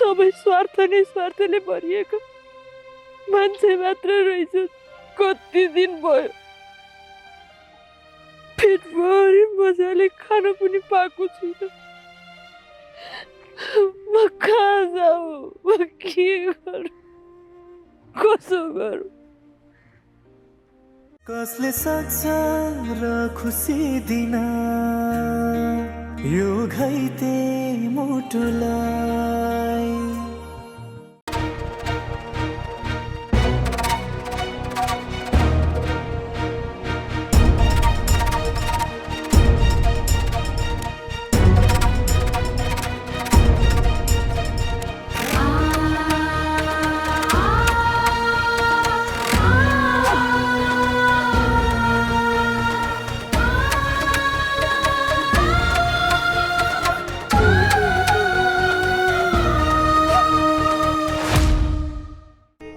सबै स्वार्थले भरिएको मान्छे मात्र रहेछ। कति दिन भयो पेटभरि मजाले खान पनि पाएको छुइनँ। म कहाँ जाऊ, म के गरौँ, कसो गरौँ? कसले सक्छ र खुसी दिन यो घाइते मुटुलाई।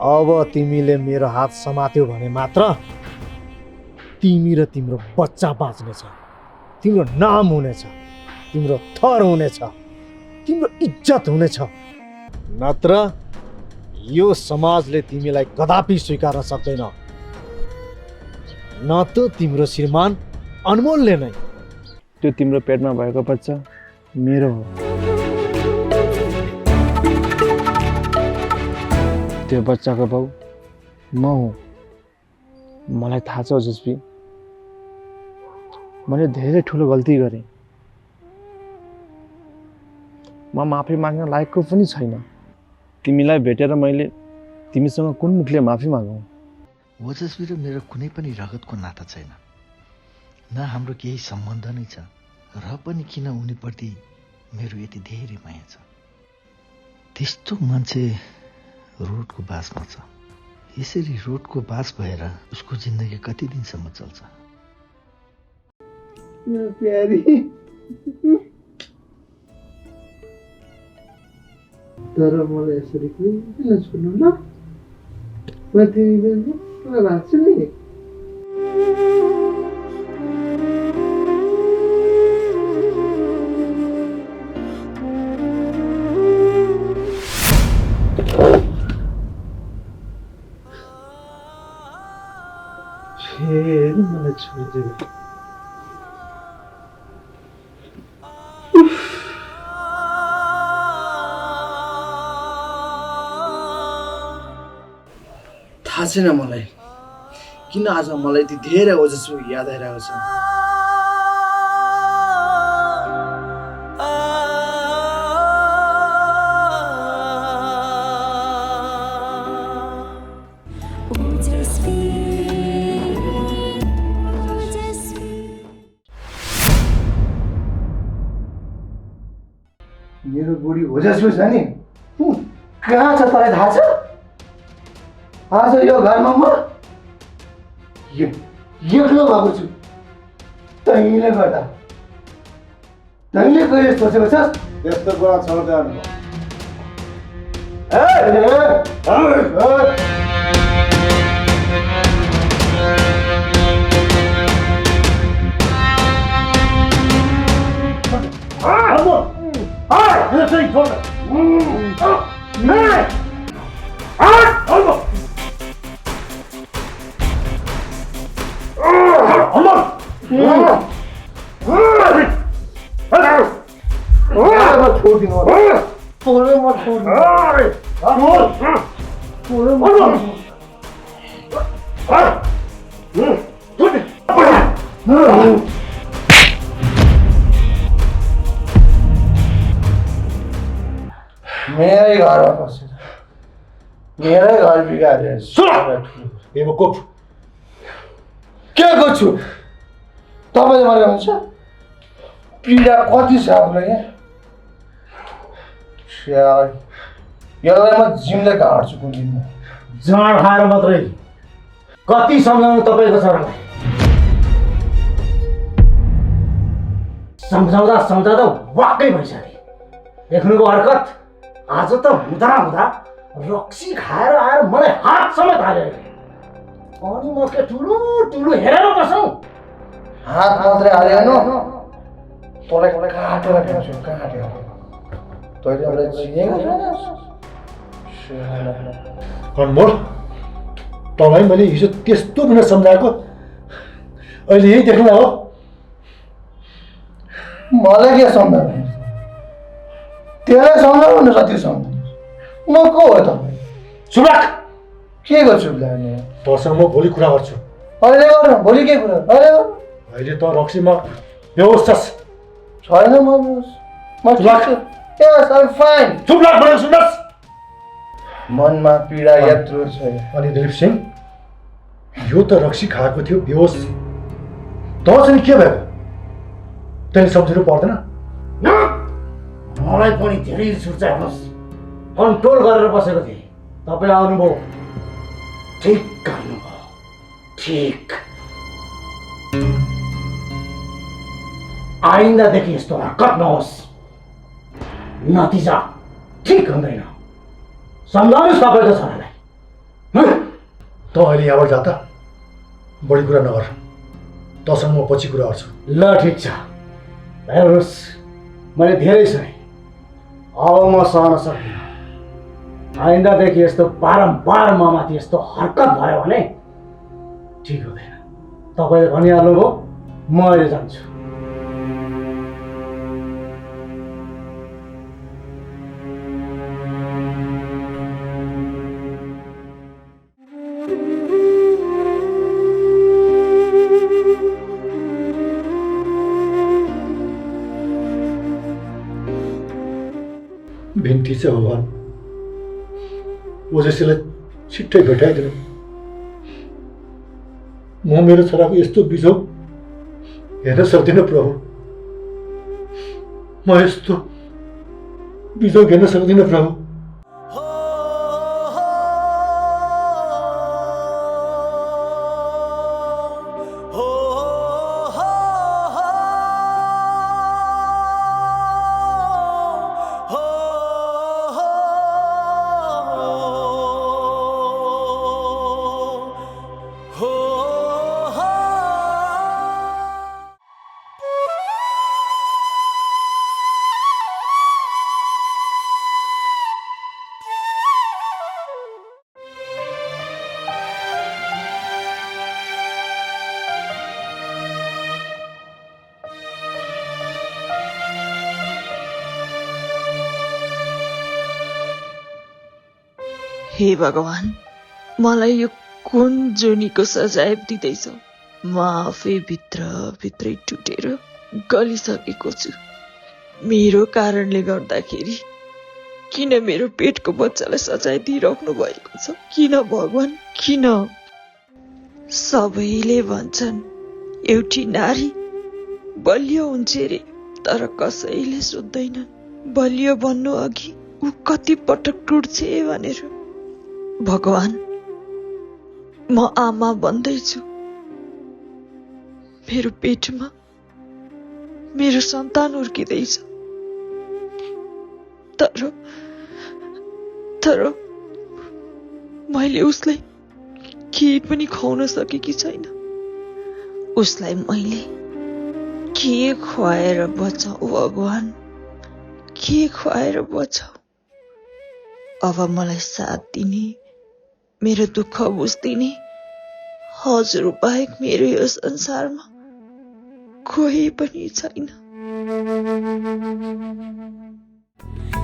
अब तिमीले मेरो हात समात्यो भने मात्र तिमी र तिम्रो बच्चा बाँच्नेछ, तिम्रो नाम हुनेछ, तिम्रो थर हुनेछ, तिम्रो इज्जत हुनेछ। नत्र यो समाजले तिमीलाई कदापि स्वीकार्न सक्दैन। न त तिम्रो श्रीमान अनमोलले नै। त्यो तिम्रो पेटमा भएको बच्चा मेरो हो। त्यो बच्चाको बाउ म हुँ। मलाई थाहा छ ओजस्वी, मैले धेरै ठुलो गल्ती गरेँ। म माफी माग्न लायकको पनि छैन। तिमीलाई भेटेर मैले तिमीसँग कुन मुखले माफी मागौँ? ओजस्वी र मेरो कुनै पनि रगतको नाता छैन, न हाम्रो केही सम्बन्ध नै छ। र पनि किन उनीप्रति मेरो यति धेरै माया छ? त्यस्तो मान्छे रोडको बासमा छ। यसरी रोडको बास भएर उसको जिन्दगी कति दिनसम्म चल्छ? प्यारी तर मलाई यसरी किन छोड्नु ल? म तिमीलाई राख्छु नि। फेरि मलाई छोडिदिनु। थाहा छैन मलाई किन आज मलाई यति धेरै ओजस्वी याद आइरहेको छ। मेरो बुढी ओजस्वी छ नि, कहाँ छ तँलाई थाहा छ? आज यो घरमा म एक्लो भएको छु। तैँले गर्दा। तैँले कहिले सोचेको छस् यस्तो कुरा छोड जानु। मेरै घरमा बसेर मेरै घर बिगारेर बेवकुफ के गर्छु? तपाईँले मलाई हुन्छ पीडा कति छ आफूलाई यहाँ? यसलाई म जिमले काट्छु कुन दिनमा। जाँड खाएर मात्रै कति सम्झाउनु तपाईँको छोरालाई? सम्झाउँदा वाक्कै भइसक्यो। देख्नुको हरकत आज त हुँदा रक्सी खाएर आएर मलाई हात समेत हाल्यो। अनि म के ठुलो हेरेर बसौँ? हात मात्रै हालेन, तँलाई काटेर फेर्छु। काटेर तैँले मलाई चिनेको अनमोल तँलाई मैले हिजो त्यस्तो बिना सम्झाएको अहिले यही देख्न हो मलाई के सम्झाउनु त्यसलाई सम्झाउनु न कति सम्झाउनु म को हो तपाईँ चुप राख के गर्छु बिहान तँसँग म भोलि कुरा गर्छु अहिले गर्नु भोलि के कुरा अहिले गर्नु अहिले त रक्सीमा व्यवस्था छैन म ठिक छु यस आइ फाइन चुप राख भनेको सुन्नुहोस् मनमा पीडा यत्रो छ अनि दिलीप सिंह यो त रक्सी खाएको थियो बेहोस त चाहिँ के भयो तैँले सम्झिनु पर्दैन मलाई पनि धेरै रिस उठ्छ हेर्नुहोस् कन्ट्रोल गरेर बसेको थिएँ तपाईँ आउनुभयो ठिक गर्नुभयो ठिक आइन्दादेखि यस्तो हरकत नहोस् नतिजा ठिक हुँदैन सम्झाउनुहोस् तपाईँको छोरालाई त अहिले यहाँबाट जा त बढी कुरा नगर तसँग म पछि कुरा गर्छु ल ठिक छ हेर्नुहोस् मैले धेरै सहे अब म सहन सक्दिनँ आइन्दादेखि यस्तो बारम्बार ममाथि यस्तो हरकत भयो भने ठिक हुँदैन तपाईँले भनिहाल्नुभयो म अहिले जान्छु बिन्ती चाहिँ भगवान् ओजेसीलाई छिट्टै भेटाइदिनु म मेरो छोराको यस्तो बिजोग हेर्न सक्दिनँ प्रभु म यस्तो बिजोग हेर्न सक्दिनँ प्रभु हे भगवान मलाई यो कुन जुनीको सजाय दिँदैछ म आफै भित्रै टुटेर गलिसकेको छु मेरो कारणले गर्दाखेरि किन मेरो पेटको बच्चालाई सजाय दिइराख्नु भएको छ किन भगवान किन सबैले भन्छन् एउटी नारी बलियो हुन्छ रे तर कसैले सोध्दैनन् बलियो बन्नु अघि ऊ कति पटक टुट्छे भनेर भगवान म आमा बन्दैछु मेरो पेटमा मेरो सन्तान हुर्किँदैछ तर मैले उसलाई केही पनि खुवाउन सकेकी छैन उसलाई मैले के खुवाएर बचाऊ भगवान के खुवाएर बचाऊ अब मलाई साथ दिने मेरो दुःख बुझ्दिने हजुर बाहेक मेरो यो संसारमा कोही पनि छैन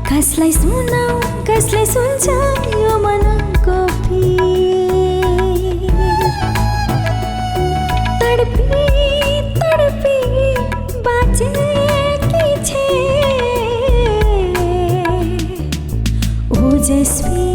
कसलाई सुनाऊ कसलाई सुन्छ यो मनको पीर तडपी तडपी बाँचेकी छे ओजस्वी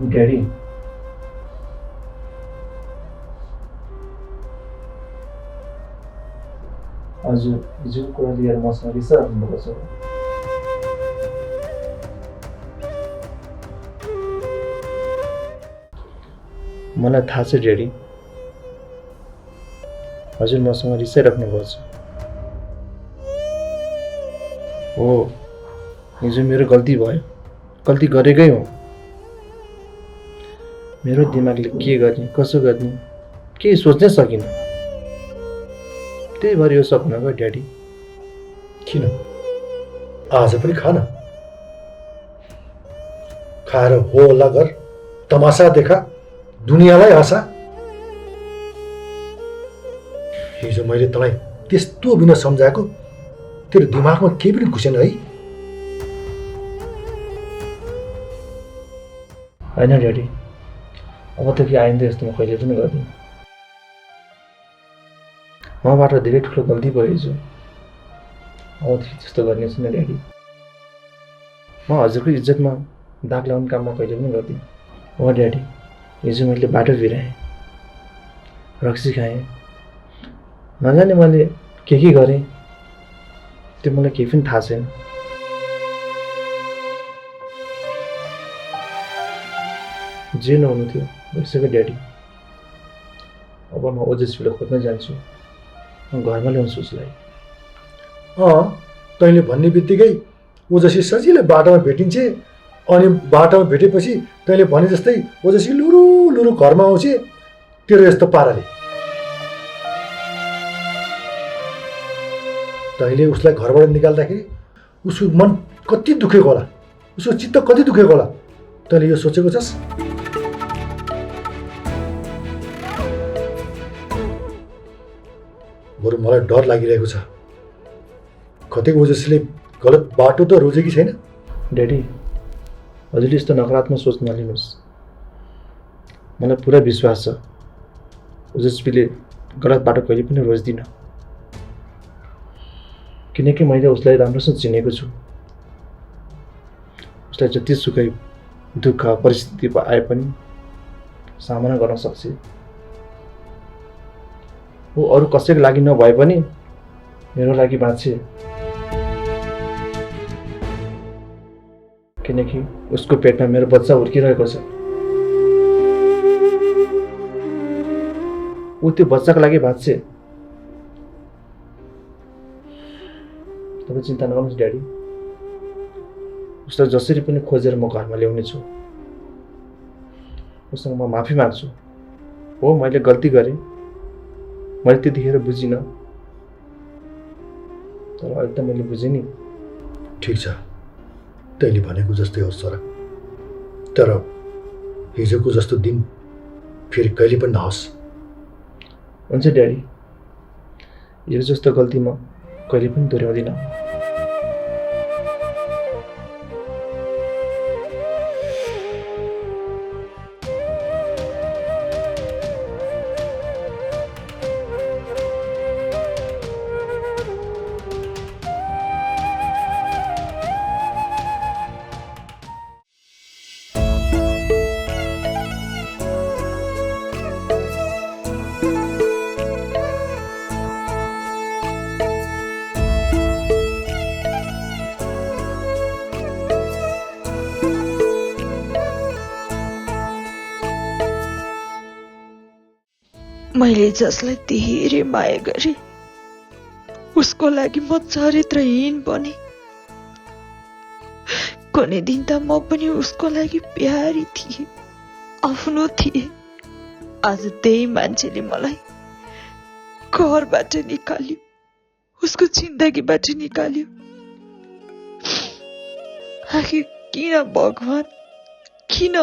ड्याडी हजुर हिजोको कुरा लिएर मसँग रिसाउनु भएको छ मलाई थाहा छ ड्याडी हजुर मसँग रिसाइराख्नु भएको छ हो, हिजो मेरो गल्ती भयो, गल्ती गरेकै हो। मेरो दिमागले के गर्ने कसो गर्ने केही सोच्नै सकिनँ। त्यही भएर यो सपना गयो ड्याडी। किन आज पनि खान, खाएर हो हल्ला गर, तमासा देखा, दुनियाँलाई हँसा। हिजो मैले तँलाई त्यस्तो बिना सम्झाएको तेरो दिमागमा केही पनि घुसेन है? होइन ड्याडी, अबदेखि आइन्दा यस्तो म कहिले पनि गर्दिनँ। मबाट धेरै ठुलो गल्ती भयो हिजो, अबदेखि त्यस्तो गर्ने छैन ड्याडी। म हजुरको इज्जतमा दाग लगाउने काम म कहिले पनि गर्दिनँ। हो ड्याडी, हिजो मैले बाटो बिराएँ, रक्सी खाएँ, नजाने मैले के गरेँ त्यो मलाई केही पनि थाहा छैन। जे नहुनु थियो भइसक्यो ड्याडी। अब म ओजस्वीलाई खोज्न जान्छु, म घरमा ल्याउँछु उसलाई। तैँले भन्ने बित्तिकै ओजस्वी सजिलै बाटोमा भेटिन्छे, अनि बाटोमा भेटेपछि तैँले भने जस्तै ओजस्वी लुरु लुरु घरमा आउँछे तेरो यस्तो पाराले। तैँले उसलाई घरबाट निकाल्दाखेरि उसको मन कति दुखेको होला, उसको चित्त कति दुखेको होला, तैँले यो सोचेको छस्? बरु मलाई डर लागिरहेको छ, कतै ओजस्वीले गलत बाटो त रोजेकी छैन? ड्याडी, हजुरले यस्तो नकारात्मक सोच नलिनुहोस्। मलाई पुरा विश्वास छ ओजस्वीले गलत बाटो कहिले पनि रोज्दिनँ, किनकि मैले उसलाई राम्रोसँग चिनेको छु। उसलाई जति सुकै दुःख परिस्थिति आए पनि सामना गर्न सक्छ। ऊ अरू कसैको लागि नभए पनि मेरो लागि बाँचे, किनकि उसको पेटमा मेरो बच्चा हुर्किरहेको छ। ऊ त्यो बच्चाको लागि बाँचे। तपाईँ चिन्ता नगर्नुहोस् ड्याडी, उसलाई जसरी पनि खोजेर म घरमा ल्याउने छु। उसँग म माफी माग्छु। हो, मैले गल्ती गरेँ, मैले त्यतिखेर बुझिनँ, तर अहिले त मैले बुझेँ नि। ठिक छ, तैँले भनेको जस्तै होस् छोरा, तर हिजोको जस्तो दिन फेरि कहिले पनि नहोस्। हुन्छ ड्याडी, यो जस्तो गल्ती म कहिले पनि दोहोऱ्याउँदिनँ। मैले जसलाई धेरै माया गरेँ उसको लागि म चरित्रहीन बने। कुनै दिन त म पनि उसको लागि प्यारी थिएँ, आफ्नो थिएँ। आज त्यही मान्छेले मलाई घरबाट निकाल्यो, उसको जिन्दगीबाट निकाल्यो। आखिर किन भगवान, किन?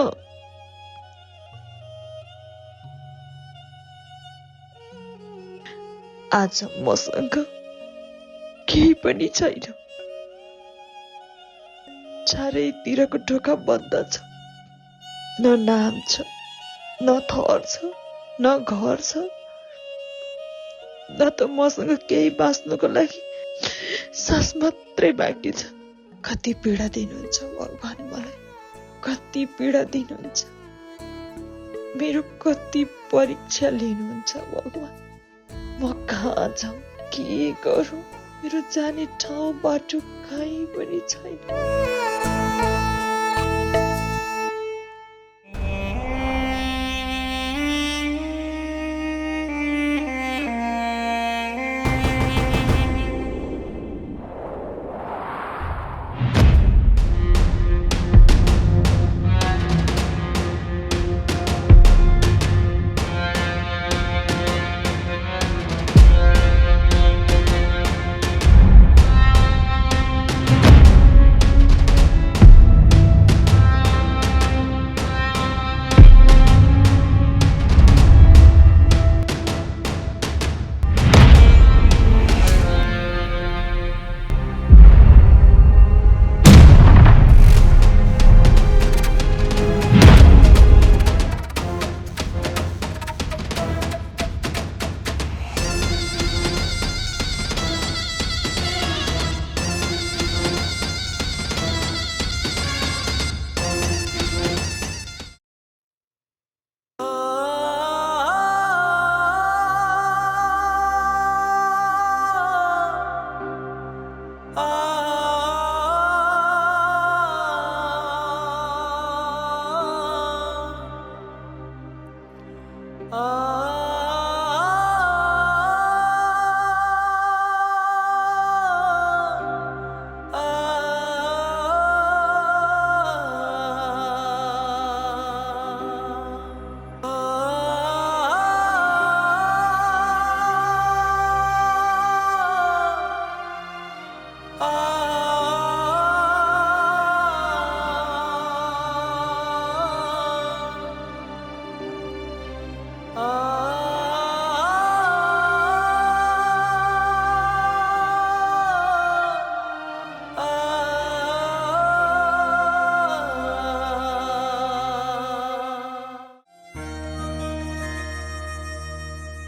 आज मसँग केही पनि छैन, चारैतिरको ढोका बन्द छ। न नाम छ, न थर छ, न घर छ, न त मसँग केही बाँच्नुको लागि सास मात्रै बाँकी छ। कति पीडा दिनुहुन्छ भगवान मलाई, कति पीडा दिनुहुन्छ, मेरो कति परीक्षा लिनुहुन्छ भगवान। म कहाँ जाऊँ, के गरौँ? मेरो जाने ठाउँ बाटो कहीँ पनि छैन।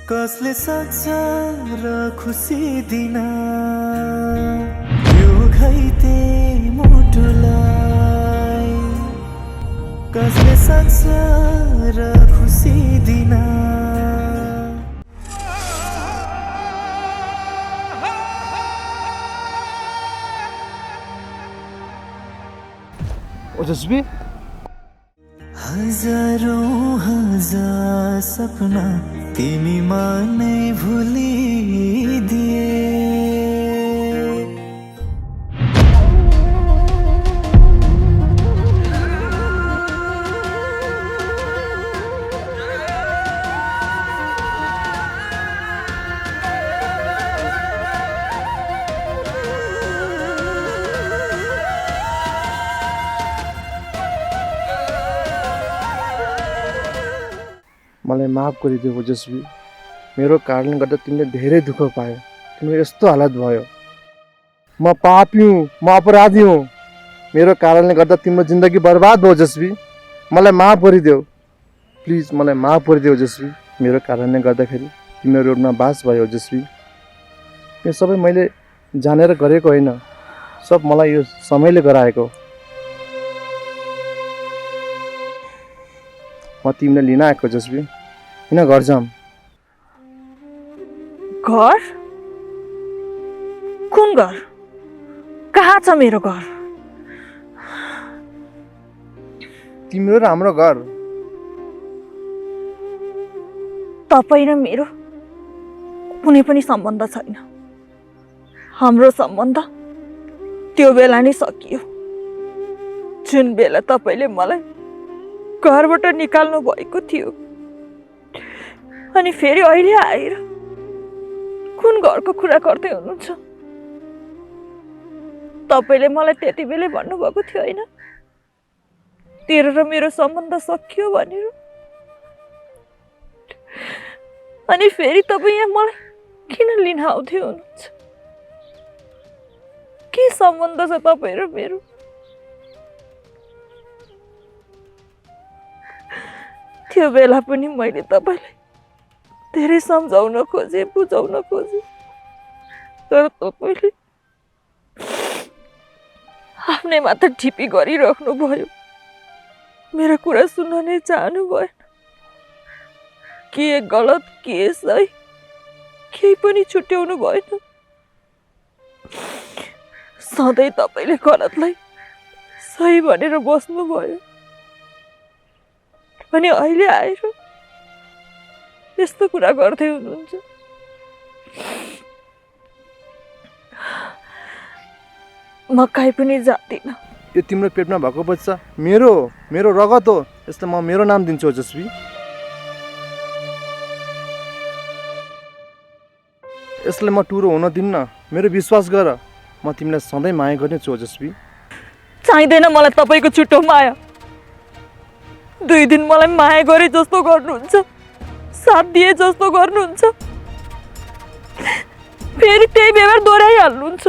कसले सक्छ र खुसी दिन यो घाइते मुटुलाई कसले सक्छ र खुसी दिन ओजस्वी हजारौं हजार सपना तिमीमा नै भुलिदिए मलाई माफ गरिदेऊ ओजस्वी। मेरो कारणले गर्दा तिमीले धेरै दुःख पायो, तिम्रो यस्तो हालत भयो। म पापी हुँ, म अपराधी हुँ। मेरो कारणले गर्दा तिम्रो जिन्दगी बर्बाद भयो ओजस्वी। मलाई माफ गरिदेऊ प्लिज, मलाई माफ गरिदेऊ ओजस्वी। मेरो कारणले गर्दाखेरि तिम्रो रोडमा बास भयो ओजस्वी। यो सबै मैले जानेर गरेको होइन, सब मलाई यो समयले गराएको। म तिमीलाई लिन आएको ओजस्वी, किन घर जाऊँ? घर? कुन घर? कहाँ छ मेरो घर? तिम्रो र हाम्रो घर। तपाईँ र मेरो कुनै पनि सम्बन्ध छैन। हाम्रो सम्बन्ध त्यो बेला नै सकियो जुन बेला तपाईँले मलाई घरबाट निकाल्नु भएको थियो। अनि फेरि अहिले आएर कुन घरको कुरा गर्दै हुनुहुन्छ? तपाईँले मलाई त्यति बेलै भन्नुभएको थियो होइन, तेरो र मेरो सम्बन्ध सकियो भनेर। अनि फेरि तपाईँ यहाँ मलाई किन लिन आउँदै हुनुहुन्छ? के सम्बन्ध छ तपाईँ र मेरो? त्यो बेला पनि मैले तपाईँलाई धेरै सम्झाउन खोजेँ, बुझाउन खोजेँ, तर तपाईँले आफ्नै मात्र ढिपी गरिराख्नु भयो। मेरो कुरा सुन्न नै चाहनु भएन। के गलत के सही केही पनि छुट्याउनु भएन। सधैँ तपाईँले गलतलाई सही भनेर बस्नु भयो। अनि अहिले आएर यस्तो कुरा गर्दै हुनुहुन्छ। म कहीँ पनि जाँदिनँ। यो तिम्रो पेटमा भएको बच्चा मेरो मेरो रगत हो, यसलाई म मेरो नाम दिन्छु ओजस्वी। यसलाई म टुरो हुन दिन्न, मेरो विश्वास गर। म तिमीलाई सधैँ माया गर्नेछु ओजस्वी। चाहिँदैन मलाई तपाईँको छुट्टो माया। 2 दिन मलाई माया गरे जस्तो गर्नुहुन्छ, साथ दिए जस्तो गर्नुहुन्छ, फेरि त्यही व्यवहार दोहोऱ्याइहाल्नुहुन्छ।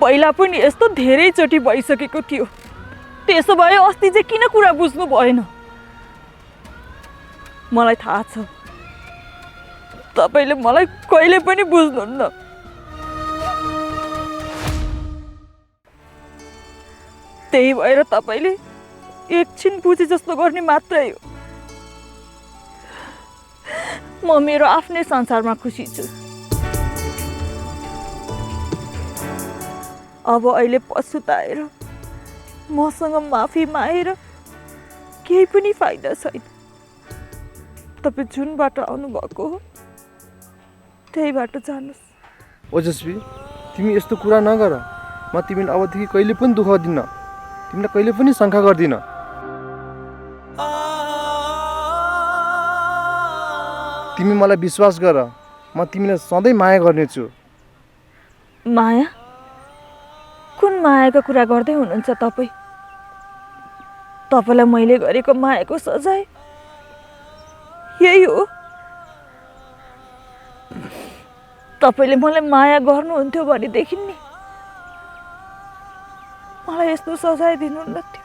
पहिला पनि यस्तो धेरैचोटि भइसकेको थियो। त्यसो भए अस्ति चाहिँ किन कुरा बुझ्नु भएन? मलाई थाहा छ तपाईँले मलाई कहिले पनि बुझ्नुहुन्न। त्यही भएर तपाईँले एकछिन बुझे जस्तो गर्ने मात्रै हो। म मेरो आफ्नै संसारमा खुसी छु। अब अहिले पछुताएर मसँग माफी मागेर केही पनि फाइदा छैन। तपाईँ जुन बाटो आउनुभएको हो त्यही बाटो जानुहोस्। ओजस्वी तिमी यस्तो कुरा नगर। म तिमीलाई अबदेखि कहिले पनि दुःख दिन्न, तिमीलाई कहिले पनि शङ्का गर्दिन। तिमी मलाई विश्वास गर, म तिमीलाई सधैँ माया गर्नेछु। माया? कुन मायाको कुरा गर्दै हुनुहुन्छ तपाईँ? तपाईँलाई मैले गरेको मायाको सजाय यही हो? तपाईँले मलाई माया गर्नुहुन्थ्यो भनेदेखि नि मलाई यस्तो सजाय दिनुहुन्न थियो।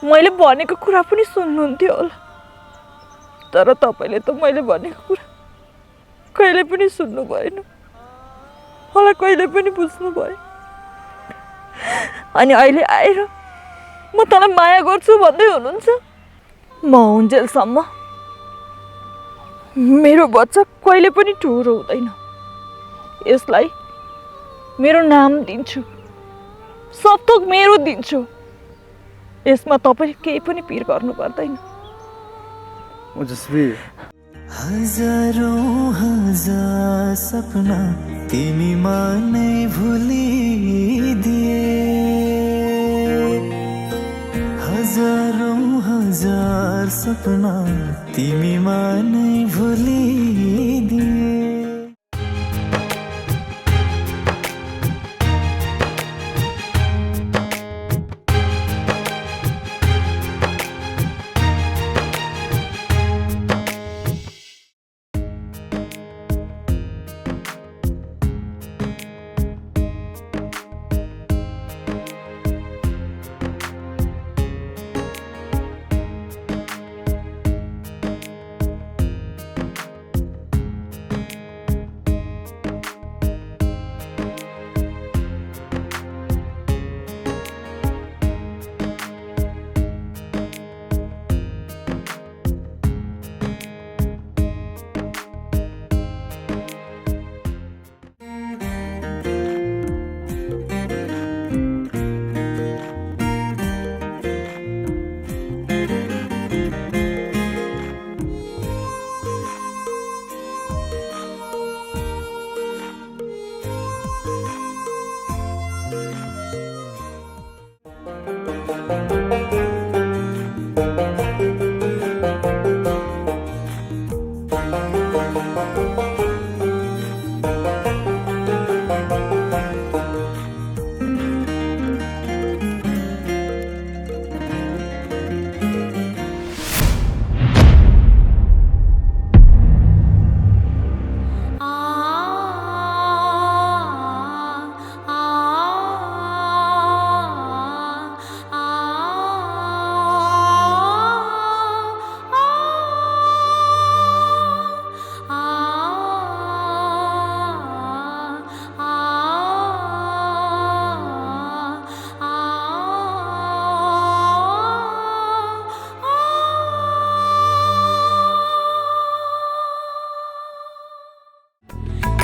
मैले भनेको कुरा पनि सुन्नुहुन्थ्यो होला, तर तपाईँले त मैले भनेको कुरा कहिले पनि सुन्नु भएन, मलाई कहिले पनि बुझ्नु भएन। अनि अहिले आएर म तँलाई माया गर्छु भन्दै हुनुहुन्छ। म हुन्जेलसम्म मेरो बच्चा कहिले पनि ठुलो हुँदैन। यसलाई मेरो नाम दिन्छु, सब थोक मेरो दिन्छु। यसमा तपाईले केही पनि पिर गर्नु पर्दैन। ओजस्वी, हजारौं हजार सपना तिमीमा नै भुलिदिए, हजारौं हजार सपना तिमीमा नै भुलिदिए।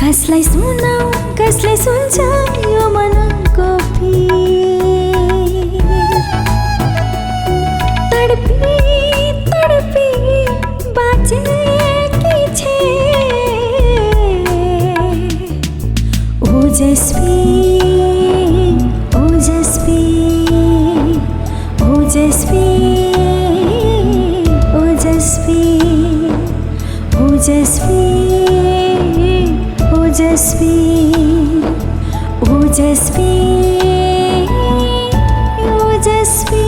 कसलाई सुनाऊ, कसलाई सुन्छ यो मनको पीर, तडपी तडपी बाँचेकी छे ओजस्वी, ओजस्वी, ओजस्वी, ओजस्वी, ओजस्वी, ओजस्वी, ओजस्वी, ओजस्वी।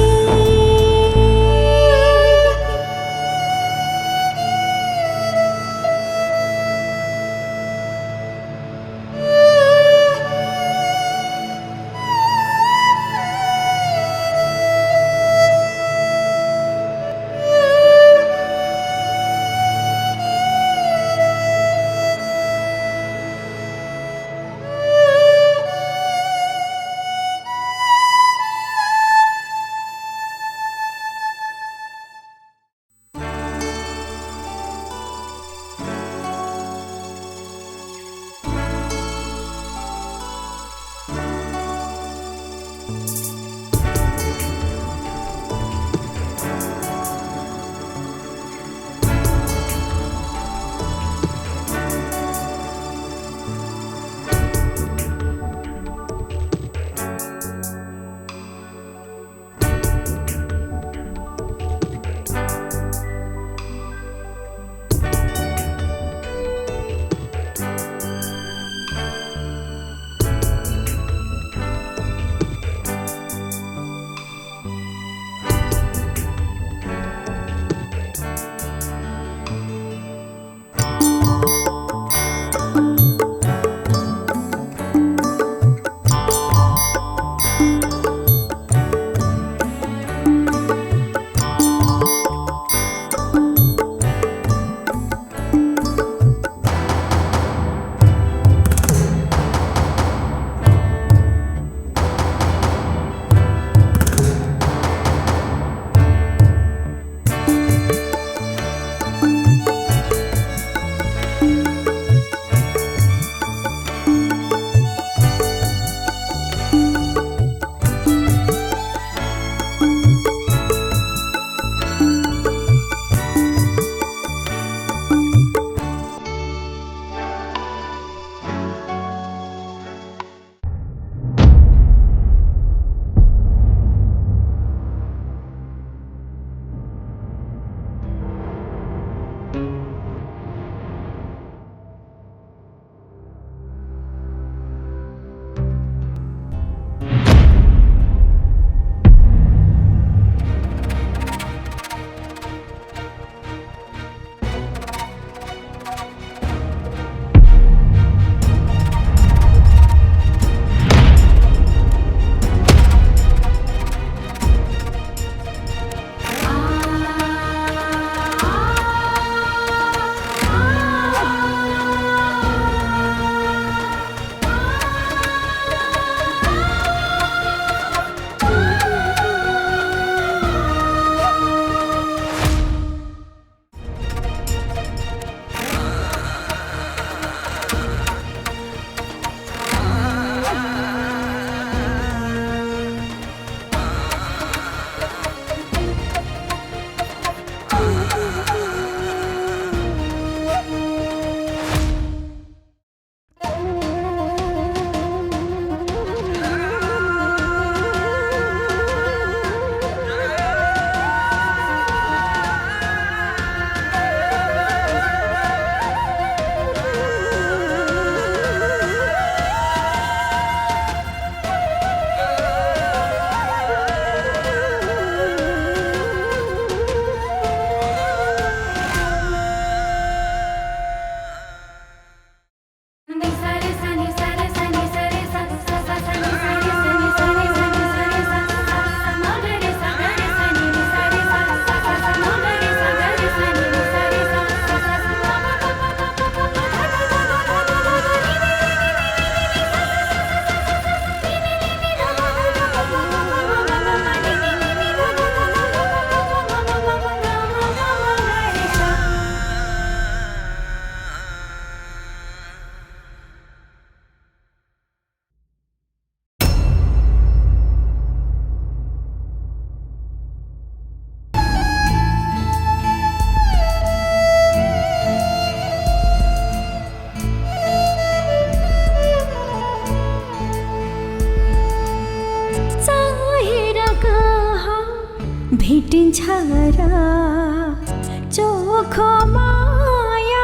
चोखो माया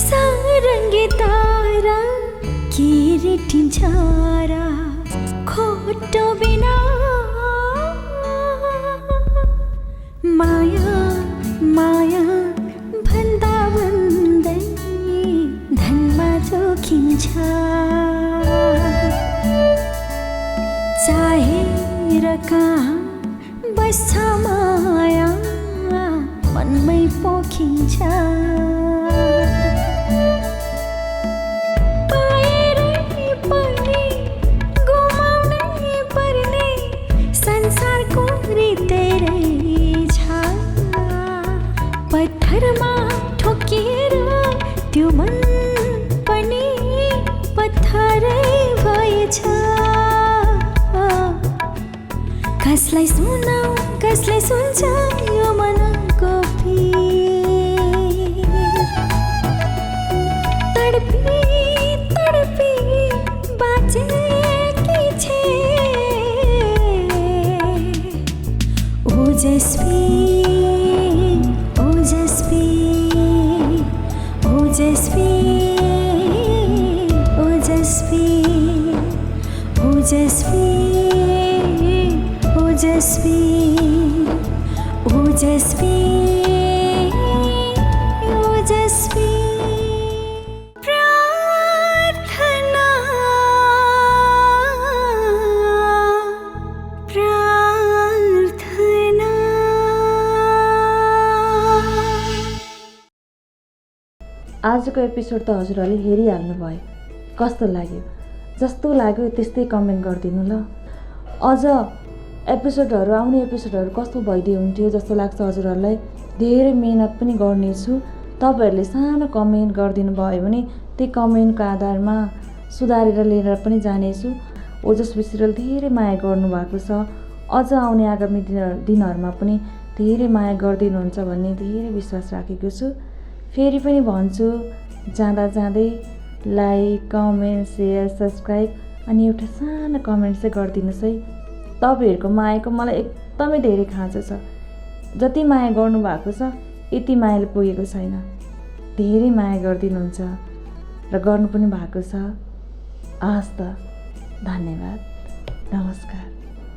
सारङ्गी तारा किरीटिन्छ र खोटो बिना माया माया भन्दा भन्दै धनमा जोखिन्छ चाहेर कहाँ बस्छ माया मनमै पोखिन्छ पाएरै पनि गुमाउनै पर्ने संसारको रितेरै छ पत्थरमा ठोकिएर त्यो मन पनि पत्थरै भएछ कसलाई सुनाऊ कसलाई सुन्छ यो मनको पीर तडपी तडपी बाँचेकी छे ओजस्वी ओजस्वी ओजस्वी ओजस्वी ओजस्वी ओजस्वी ओजस्वी ओजस्वी प्रार्थना प्रार्थना आजको एपिसोड त हजुरहरूले हेरिहाल्नु भयो कस्तो लाग्यो जस्तो लाग्यो त्यस्तै कमेन्ट गरिदिनु ल अझ एपिसोडहरू आउने एपिसोडहरू कस्तो भइदियो हुन्थ्यो जस्तो लाग्छ हजुरहरूलाई धेरै मेहनत पनि गर्नेछु तपाईँहरूले सानो कमेन्ट गरिदिनु भयो भने त्यही कमेन्टको आधारमा सुधारेर लिएर पनि जानेछु ओजस्वी सिरियल धेरै माया गर्नुभएको छ अझ आउने आगामी दिनहरूमा पनि धेरै माया गरिदिनुहुन्छ भन्ने धेरै विश्वास राखेको छु फेरि पनि भन्छु जाँदा जाँदै लाइक कमेन्ट सेयर सब्सक्राइब अनि एउटा सानो कमेन्ट चाहिँ गरिदिनुहोस् है तपाईँहरूको मायाको मलाई एकदमै धेरै खाँचो छ जति माया गर्नुभएको छ यति मायाले पुगेको छैन धेरै माया गरिदिनुहुन्छ र गर्नु पनि भएको छ हस् त धन्यवाद नमस्कार